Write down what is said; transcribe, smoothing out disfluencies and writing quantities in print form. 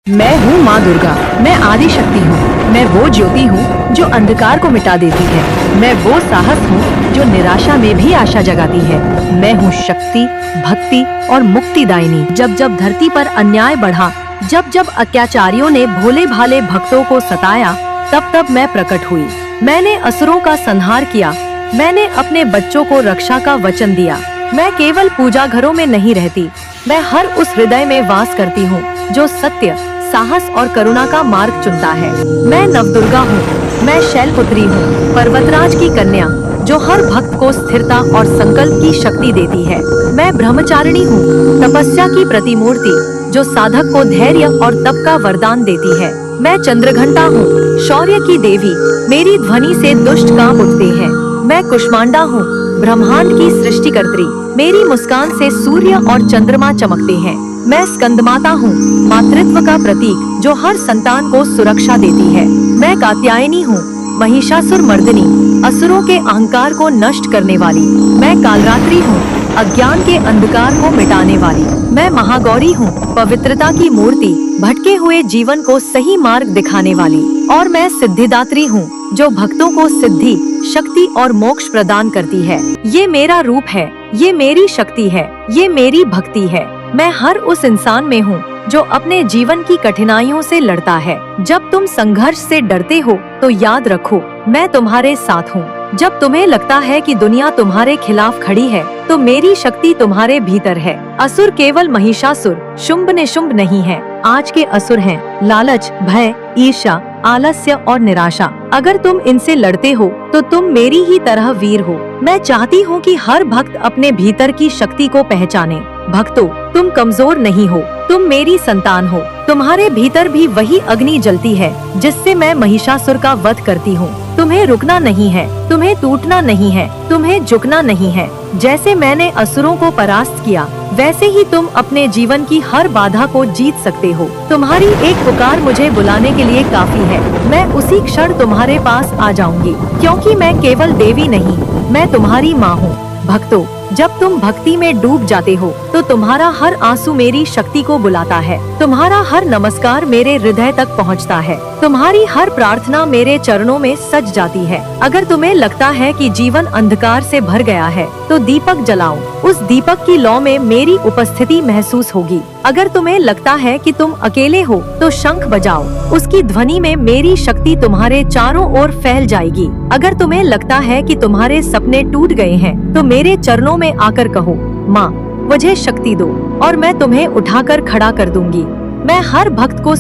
मैं हूँ माँ दुर्गा। मैं आदि शक्ति हूँ। मैं वो ज्योति हूँ जो अंधकार को मिटा देती है। मैं वो साहस हूँ जो निराशा में भी आशा जगाती है। मैं हूँ शक्ति, भक्ति और मुक्तिदायिनी। जब जब धरती पर अन्याय बढ़ा, जब जब अत्याचारियों ने भोले भाले भक्तों को सताया, तब तब मैं प्रकट हुई। मैंने असुरों का संहार किया। मैंने अपने बच्चों को रक्षा का वचन दिया। मैं केवल पूजा घरों में नहीं रहती, मैं हर उस हृदय में वास करती हूँ जो सत्य, साहस और करुणा का मार्ग चुनता है। मैं नवदुर्गा हूँ। मैं शैलपुत्री हूँ, पर्वतराज की कन्या, जो हर भक्त को स्थिरता और संकल्प की शक्ति देती है। मैं ब्रह्मचारिणी हूँ, तपस्या की प्रतिमूर्ति, जो साधक को धैर्य और तप का वरदान देती है। मैं चंद्रघंटा हूँ, शौर्य की देवी, मेरी ध्वनि से दुष्ट कांप उठते हैं। मैं कुष्मांडा हूँ, ब्रह्मांड की सृष्टिकर्त्री, मेरी मुस्कान से सूर्य और चंद्रमा चमकते हैं। मैं स्कंदमाता हूँ, मातृत्व का प्रतीक, जो हर संतान को सुरक्षा देती है। मैं कात्यायनी हूँ, महिषासुर मर्दिनी, असुरों के अहंकार को नष्ट करने वाली। मैं कालरात्रि हूँ, अज्ञान के अंधकार को मिटाने वाली। मैं महागौरी हूँ, पवित्रता की मूर्ति, भटके हुए जीवन को सही मार्ग दिखाने वाली। और मैं सिद्धिदात्री हूँ, जो भक्तों को सिद्धि, शक्ति और मोक्ष प्रदान करती है। ये मेरा रूप है, ये मेरी शक्ति है, ये मेरी भक्ति है। मैं हर उस इंसान में हूँ जो अपने जीवन की कठिनाइयों से लड़ता है। जब तुम संघर्ष से डरते हो तो याद रखो, मैं तुम्हारे साथ हूँ। जब तुम्हें लगता है कि दुनिया तुम्हारे खिलाफ खड़ी है, तो मेरी शक्ति तुम्हारे भीतर है। असुर केवल महिषासुर, शुंभ निशुंभ नहीं है। आज के असुर हैं लालच, भय, ईर्ष्या, आलस्य और निराशा। अगर तुम इनसे लड़ते हो तो तुम मेरी ही तरह वीर हो। मैं चाहती हूँ कि हर भक्त अपने भीतर की शक्ति को पहचाने। भक्तों, तुम कमजोर नहीं हो, तुम मेरी संतान हो। तुम्हारे भीतर भी वही अग्नि जलती है जिससे मैं महिषासुर का वध करती हूँ। तुम्हें रुकना नहीं है, तुम्हें टूटना नहीं है, तुम्हें झुकना नहीं है। जैसे मैंने असुरों को परास्त किया, वैसे ही तुम अपने जीवन की हर बाधा को जीत सकते हो। तुम्हारी एक पुकार मुझे बुलाने के लिए काफी है। मैं उसी क्षण तुम्हारे पास आ जाऊंगी, क्योंकि मैं केवल देवी नहीं, मैं तुम्हारी माँ हूँ। भक्तों, जब तुम भक्ति में डूब जाते हो तो तुम्हारा हर आंसू मेरी शक्ति को बुलाता है। तुम्हारा हर नमस्कार मेरे हृदय तक पहुंचता है। तुम्हारी हर प्रार्थना मेरे चरणों में सज जाती है। अगर तुम्हें लगता है कि जीवन अंधकार से भर गया है, तो दीपक जलाओ। उस दीपक की लौ में मेरी उपस्थिति महसूस होगी। अगर तुम्हें लगता है कि तुम अकेले हो, तो शंख बजाओ। उसकी ध्वनि में मेरी शक्ति तुम्हारे चारों ओर फैल जाएगी। अगर तुम्हें लगता है कि तुम्हारे सपने टूट गए हैं, तो मेरे चरणों में आकर कहो, माँ, मुझे शक्ति दो, और मैं तुम्हें उठाकर खड़ा कर दूंगी। मैं हर भक्त को